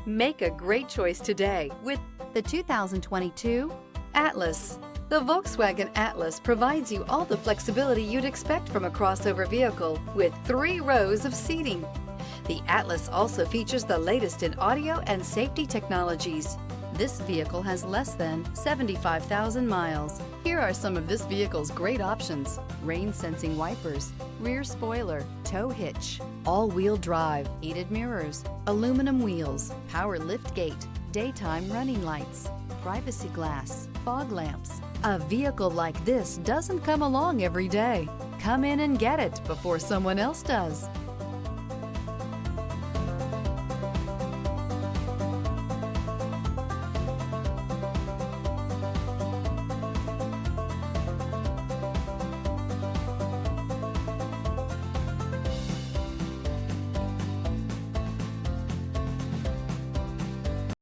Make a great choice today with the 2022 Atlas. The Volkswagen Atlas provides you all the flexibility you'd expect from a crossover vehicle with 3 rows of seating. The Atlas also features the latest in audio and safety technologies. This vehicle has less than 75,000 miles. Here are some of this vehicle's great options: rain-sensing wipers, rear spoiler, tow hitch, all-wheel drive, heated mirrors, aluminum wheels, power liftgate, daytime running lights, privacy glass, fog lamps. A vehicle like this doesn't come along every day. Come in and get it before someone else does.